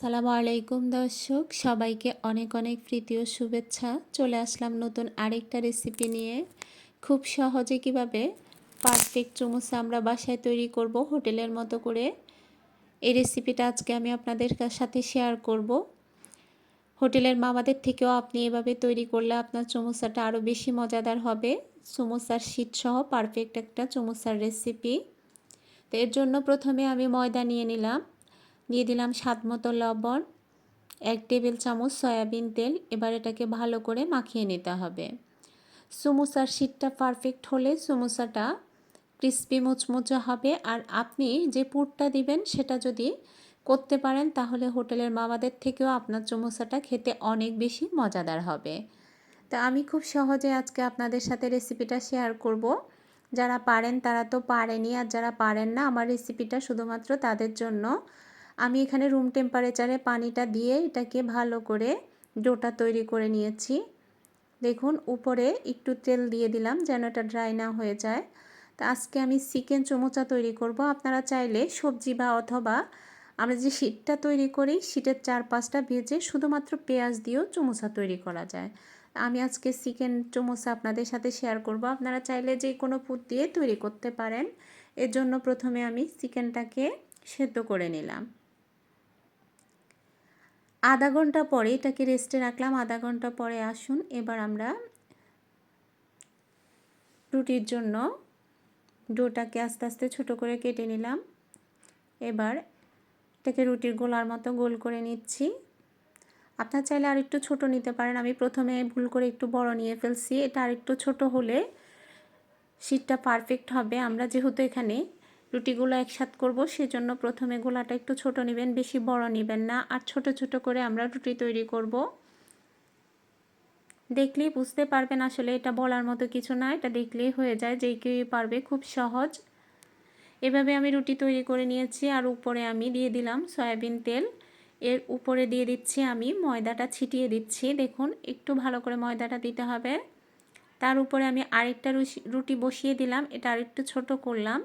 আসসালামু আলাইকুম দর্শক, সবাইকে অনেক অনেক প্রীতি ও শুভেচ্ছা। চলে আসলাম নতুন আরেকটা রেসিপি নিয়ে। খুব সহজে কিভাবে পারফেক্ট চুমুচা আমরা বাসায় তৈরি করব হোটেলের মতো করে, এই রেসিপিটা আজকে আমি আপনাদের সাথে শেয়ার করব। হোটেলের মামাদের থেকেও আপনি এভাবে তৈরি করলে আপনার চুমুচাটা আরও বেশি মজাদার হবে। চুমুচার শীট সহ পারফেক্ট একটা চুমুচার রেসিপি। তো এর জন্য প্রথমে আমি ময়দা নিয়ে নিলাম, দিয়ে দিলাম স্বাদমতো লবণ, 1 টেবিল চামচ সয়াবিন তেল। এবার এটাকে ভালো করে মাখিয়ে নিতে হবে। চুমুচার শীটটা পারফেক্ট হলে চুমুচাটা ক্রিস্পি মুচমুচে হবে। আর আপনি যে পুরটা দিবেন সেটা যদি করতে পারেন তাহলে হোটেলের মামাদের থেকেও আপনার চুমুচাটা খেতে অনেক বেশি মজাদার হবে। তা আমি খুব সহজে আজকে আপনাদের সাথে রেসিপিটা শেয়ার করব। যারা পারেন তারা তো পারেনই, আর যারা পারেন না আমার রেসিপিটা শুধুমাত্র তাদের জন্য। আমি এখানে রুম টেম্পারেচারে পানিটা দিয়ে এটাকে ভালো করে ডোটা তৈরি করে নিয়েছি। দেখুন উপরে একটু তেল দিয়ে দিলাম যেন এটা ড্রাই না হয়ে যায়। তো আজকে আমি চিকেন চুমুচা তৈরি করব। আপনারা চাইলে সবজি বা অথবা আমরা যে শীটটা তৈরি করি শীটের 4-5টা ভেজে শুধুমাত্র পেঁয়াজ দিয়েও চুমুচা তৈরি করা যায়। আমি আজকে চিকেন চুমুচা আপনাদের সাথে শেয়ার করব। আপনারা চাইলে যে কোনো পুর দিয়ে তৈরি করতে পারেন। এর জন্য প্রথমে আমি চিকেনটাকে সেদ্ধ করে নিলাম। আধা ঘন্টা পরে এটাকে রেস্টে রাখলাম। আধা ঘন্টা পরে আসুন এবার আমরা রুটির জন্য ডোটাকে আস্তে আস্তে ছোট করে কেটে নিলাম। এবার এটাকে রুটির গোলার মতো গোল করে নিচ্ছি। আপনার চাইলে আর একটু ছোট নিতে পারেন। আমি প্রথমে ভুল করে একটু বড় নিয়ে ফেলছি। এটা আর একটু ছোট হলে শীটটা পারফেক্ট হবে। আমরা যেহেতু এখানে রুটিগুলো একসাথ করব সেজন্য প্রথমে গোলাটা একটু ছোট নেবেন, বেশি বড় নেবেন না। আর ছোট ছোট করে আমরা রুটি তৈরি করব। দেখলেই বুঝতে পারবেন, আসলে এটা বলার মতো কিছু না, এটা দেখলেই হয়ে যায়, যে কেউই পারবে, খুব সহজ। এভাবে আমি রুটি তৈরি করে নিয়েছি। আর উপরে আমি দিয়ে দিলাম সয়াবিন তেল। এর উপরে দিয়ে দিচ্ছি আমি ময়দাটা ছিটিয়ে দিচ্ছি। দেখুন একটু ভালো করে ময়দাটা দিতে হবে। তার উপরে আমি আরেকটা রুটি বসিয়ে দিলাম, এটা আরেকটু ছোট করলাম।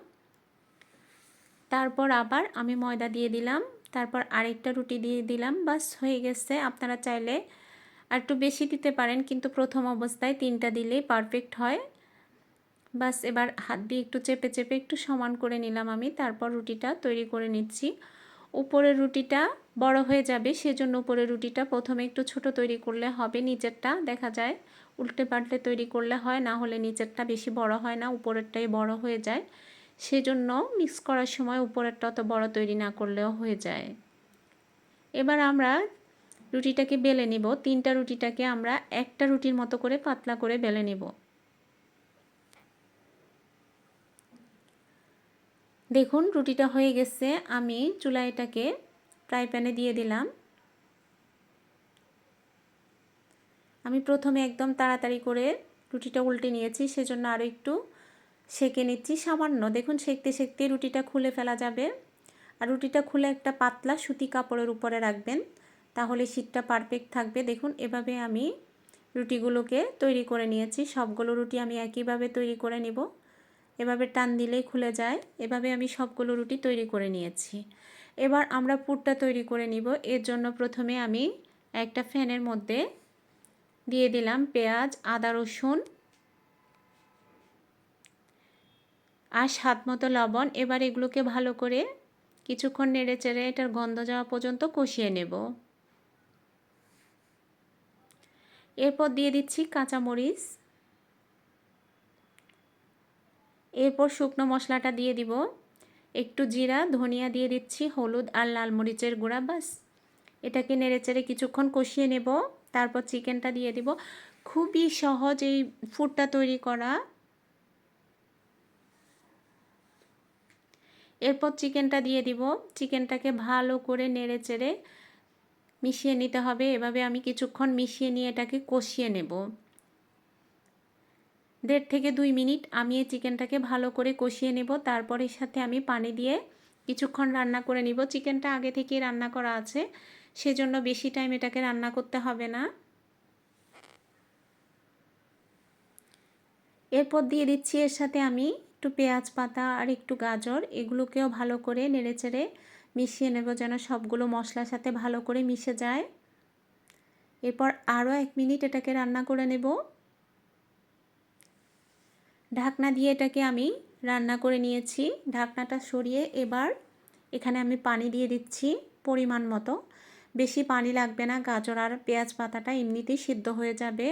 তারপর আবার আমি ময়দা দিয়ে দিলাম, তারপর আরেকটা রুটি দিয়ে দিলাম। বাস হয়ে গেছে। আপনারা চাইলে আর একটু বেশি দিতে পারেন, কিন্তু প্রথম অবস্থায় 3টা দিলেই পারফেক্ট হয়। বাস এবার হাত দিয়ে একটু চেপে চেপে একটু সমান করে নিলাম আমি। তারপর রুটিটা তৈরি করে নিচ্ছি। উপরের রুটিটা বড় হয়ে যাবে, সেজন্য উপরের রুটিটা প্রথমে একটু ছোট তৈরি করলে হবে। নিচেরটা দেখা যায় উল্টে পাল্টে তৈরি করলে হয়, না হলে নিচেরটা বেশি বড় হয় না, উপরেরটাই বড় হয়ে যায়। সেজন্য মিক্স করার সময় উপরেরটা অত বড় তৈরি না করলেও হয়ে যায়। এবার আমরা রুটিটাকে বেলে নিব। 3টা রুটিটাকে আমরা একটা রুটির মতো করে পাতলা করে বেলে নিব। দেখুন রুটিটা হয়ে গেছে। আমি চুলায় এটাকে ফ্রাই প্যানে দিয়ে দিলাম। আমি প্রথমে একদম তাড়াতাড়ি করে রুটিটা উল্টে নিয়েছি, সেজন্য আরও একটু সেঁকে নিচ্ছি সামান্য। দেখুন সেঁকতে সেঁকতে রুটিটা খুলে ফেলা যাবে। আর রুটিটা খুলে একটা পাতলা সুতি কাপড়ের উপরে রাখবেন, তাহলে শীটটা পারফেক্ট থাকবে। দেখুন এভাবে আমি রুটিগুলোকে তৈরি করে নিয়েছি। সবগুলো রুটি আমি একইভাবে তৈরি করে নিব। এভাবে টান দিলেই খুলে যায়। এভাবে আমি সবগুলো রুটি তৈরি করে নিয়েছি। এবার আমরা পুরটা তৈরি করে নিব। এর জন্য প্রথমে আমি একটা প্যানের মধ্যে দিয়ে দিলাম পেঁয়াজ, আদা, রসুন আর স্বাদমতো লবণ। এবার এগুলোকে ভালো করে কিছুক্ষণ নেড়ে চেড়ে এটার গন্ধ যাওয়া পর্যন্ত কষিয়ে নেব। এরপর দিয়ে দিচ্ছি কাঁচামরিচ। এরপর শুকনো মশলাটা দিয়ে দিব, একটু জিরা, ধনিয়া দিয়ে দিচ্ছি, হলুদ আর লাল মরিচের গুঁড়া। বাস এটাকে নেড়েচেড়ে কিছুক্ষণ কষিয়ে নেব। তারপর চিকেনটা দিয়ে দিব। খুবই সহজ এই ফুডটা তৈরি করা। এরপর চিকেনটা দিয়ে দিব। চিকেনটাকে ভালো করে নেড়েচেড়ে মিশিয়ে নিতে হবে। এভাবে আমি কিছুক্ষণ মিশিয়ে নিয়ে এটাকে কষিয়ে নেব। 1.5 থেকে 2 মিনিট আমি এই চিকেনটাকে ভালো করে কষিয়ে নেব। তারপর এর সাথে আমি পানি দিয়ে কিছুক্ষণ রান্না করে নিব। চিকেনটা আগে থেকেই রান্না করা আছে, সেজন্য বেশি টাইম এটাকে রান্না করতে হবে না। এরপর দিয়ে দিচ্ছি এর সাথে আমি একটু পেঁয়াজ পাতা আর একটু গাজর। এগুলোকেও ভালো করে নেড়েচেড়ে মিশিয়ে নেব যেন সবগুলো মশলার সাথে ভালো করে মিশে যায়। এরপর আরও 1 মিনিট এটাকে রান্না করে নেব। ঢাকনা দিয়ে এটাকে আমি রান্না করে নিয়েছি। ঢাকনাটা সরিয়ে এবার এখানে আমি পানি দিয়ে দিচ্ছি পরিমাণ মতো। বেশি পানি লাগবে না, গাজর আর পেঁয়াজ পাতাটা এমনিতেই সিদ্ধ হয়ে যাবে।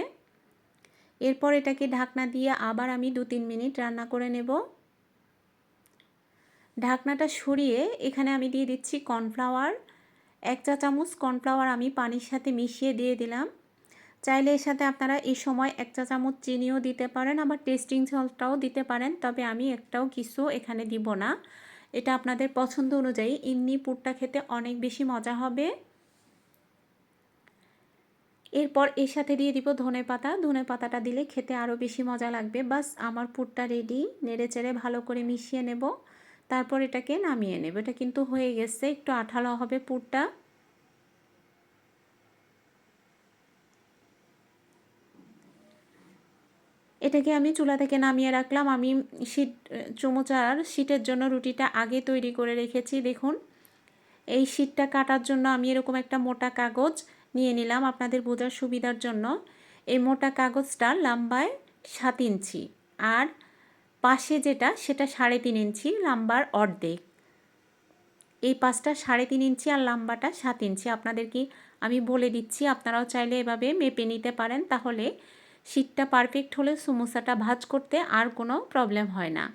এরপর এটাকে ঢাকনা দিয়ে আবার আমি 2-3 মিনিট রান্না করে নেব। ঢাকনাটা সরিয়ে এখানে আমি দিয়ে দিচ্ছি কর্নফ্লাওয়ার। 1 চা চামচ কর্নফ্লাওয়ার আমি পানির সাথে মিশিয়ে দিয়ে দিলাম। চাইলে এর সাথে আপনারা এই সময় 1 চা চামচ চিনিও দিতে পারেন, আবার টেস্টিং সল্টটাও দিতে পারেন, তবে আমি একটাও কিছু এখানে দিব না। এটা আপনাদের পছন্দ অনুযায়ী। এমনি পুরটা খেতে অনেক বেশি মজা হবে। এরপর এর সাথে দিয়ে দিব ধনেপাতা। ধনেপাতাটা দিলে খেতে আরও বেশি মজা লাগবে। বাস আমার পুরটা রেডি। নেড়েচেড়ে ভালো করে মিশিয়ে নেব, তারপর এটাকে নামিয়ে নেব। এটা কিন্তু হয়ে গেছে, একটু আঠালো হবে পুরটা। এটাকে আমি চুলা থেকে নামিয়ে রাখলাম। আমি চুমুচার শীটের জন্য রুটিটা আগে তৈরি করে রেখেছি। দেখুন, এই শীটটা কাটার জন্য আমি এরকম একটা মোটা কাগজ নিয়ে নিলাম আপনাদের বোঝার সুবিধার জন্য। এই মোটা কাগজটা লম্বায় 7 ইঞ্চি আর পাশে যেটা সেটা 3.5 ইঞ্চি, লম্বার অর্ধেক। এই পাশটা 3.5 ইঞ্চি আর লম্বাটা 7 ইঞ্চি। আপনাদেরকে আমি বলে দিচ্ছি, আপনারাও চাইলে এভাবে মেপে নিতে পারেন, তাহলে শীটটা পারফেক্ট হলে সমোসাটা ভাঁজ করতে আর কোনো প্রবলেম হয় না।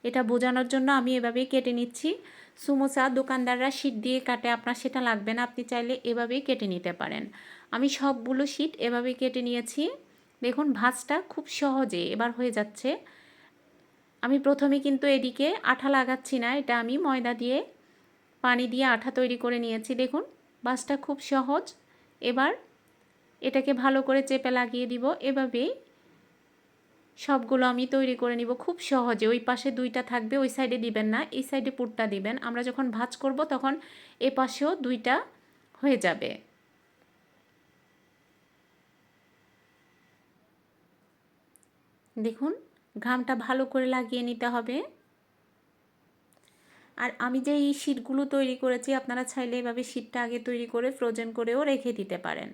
এটা বোঝানোর জন্য আমি এভাবেই কেটে নিচ্ছি। সমোসা দোকানদাররা শীট দিয়ে কাটে, আপনার সেটা লাগবে না, আপনি চাইলে এভাবেই কেটে নিতে পারেন। আমি সবগুলো শীট এভাবেই কেটে নিয়েছি। দেখুন ভাঁজটা খুব সহজে এবার হয়ে যাচ্ছে। আমি প্রথমে কিন্তু এদিকে আঠা লাগাচ্ছি না, এটা আমি ময়দা দিয়ে পানি দিয়ে আঠা তৈরি করে নিয়েছি। দেখুন ভাঁজটা খুব সহজ। এবার এটাকে ভালো করে চেপে লাগিয়ে দিব। এভাবেই সবগুলো আমি তৈরি করে নিব খুব সহজে। ওই পাশে 2টা থাকবে, ওই সাইডে দিবেন না, এই সাইডে পুরটা দিবেন। আমরা যখন ভাঁজ করব তখন এ পাশেও 2টা হয়ে যাবে। দেখুন ঘামটা ভালো করে লাগিয়ে নিতে হবে। আর আমি যে এই শীটগুলো তৈরি করেছি, আপনারা চাইলে এভাবে শীটটা আগে তৈরি করে ফ্রোজেন করেও রেখে দিতে পারেন।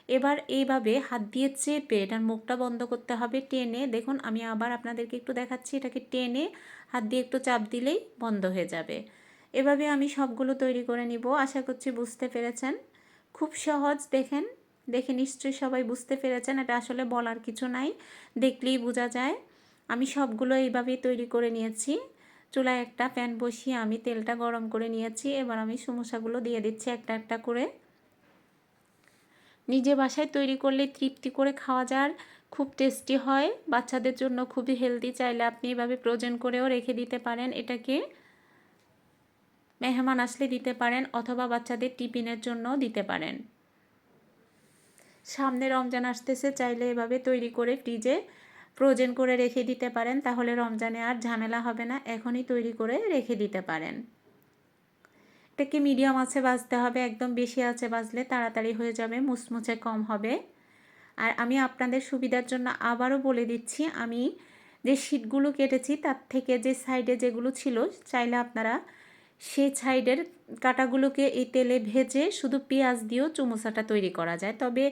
এবার এইভাবে হাত দিয়ে চেপে এটার মুখটা বন্ধ করতে হবে টেনে। দেখুন আমি আবার আপনাদেরকে একটু দেখাচ্ছি, এটাকে টেনে হাত দিয়ে একটু চাপ দিলেই বন্ধ হয়ে যাবে। এভাবে আমি সবগুলো তৈরি করে নিব। আশা করছি বুঝতে পেরেছেন। খুব সহজ, দেখে নিশ্চয়ই সবাই বুঝতে পেরেছেন। এটা আসলে বলার কিছু নাই, দেখলেই বোঝা যায়। আমি সবগুলো এইভাবেই তৈরি করে নিয়েছি। চুলায় একটা প্যান বসিয়ে আমি তেলটা গরম করে নিয়েছি। এবার আমি সমোসাগুলো দিয়ে দিচ্ছি একটা একটা করে। নিজে বাসায় তৈরি করলে তৃপ্তি করে খাওয়া যায়, খুব টেস্টি হয়, বাচ্চাদের জন্য খুবই হেলদি। চাইলে আপনি এভাবে ফ্রোজেন করেও রেখে দিতে পারেন। এটাকে মেহমান আসলে দিতে পারেন, অথবা বাচ্চাদের টিফিনের জন্য দিতে পারেন। সামনে রমজান আসতেছে, চাইলে এভাবে তৈরি করে ফ্রিজে ফ্রোজেন করে রেখে দিতে পারেন, তাহলে রমজানে আর ঝামেলা হবে না। এখনই তৈরি করে রেখে দিতে পারেন। এটাকে মিডিয়াম আঁচে ভাজতে হবে, একদম বেশি আঁচে ভাজলে তাড়াতাড়ি হয়ে যাবে, মুচমুচে কম হবে। আর আমি আপনাদের সুবিধার জন্য আবারও বলে দিচ্ছি, আমি যে শীটগুলো কেটেছি তার থেকে যে সাইডে যেগুলো ছিল, চাইলে আপনারা সেই সাইডের কাটাগুলোকে এই তেলে ভেজে শুধু পেঁয়াজ দিয়েও চুমুসাটা তৈরি করা যায়, তবে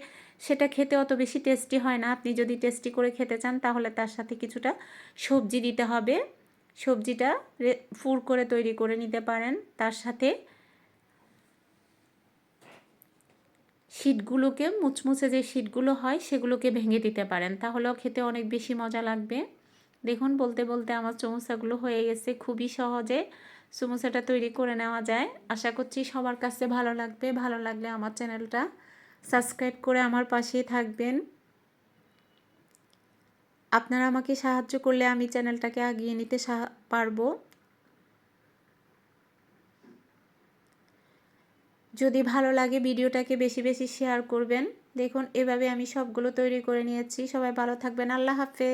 সেটা খেতে অত বেশি টেস্টি হয় না। আপনি যদি টেস্টি করে খেতে চান তাহলে তার সাথে কিছুটা সবজি দিতে হবে। সবজিটা ফুর করে তৈরি করে নিতে পারেন। তার সাথে শীটগুলোকে মুচমুচে যে শীটগুলো হয় সেগুলোকে ভেঙে দিতে পারেন, তাহলেও খেতে অনেক বেশি মজা লাগবে। দেখুন বলতে বলতে আমার সমোসাগুলো হয়ে গেছে। খুবই সহজে সমোসাটা তৈরি করে নেওয়া যায়। আশা করছি সবার কাছে ভালো লাগবে। ভালো লাগলে আমার চ্যানেলটা সাবস্ক্রাইব করে আমার পাশেই থাকবেন। আপনারা আমাকে সাহায্য করলে আমি চ্যানেলটাকে এগিয়ে নিতে পারবো। যদি ভালো লাগে ভিডিওটাকে বেশি বেশি শেয়ার করবেন। দেখুন এভাবে আমি সবগুলো তৈরি করে নিয়েছি। সবাই ভালো থাকবেন। আল্লাহ হাফেজ।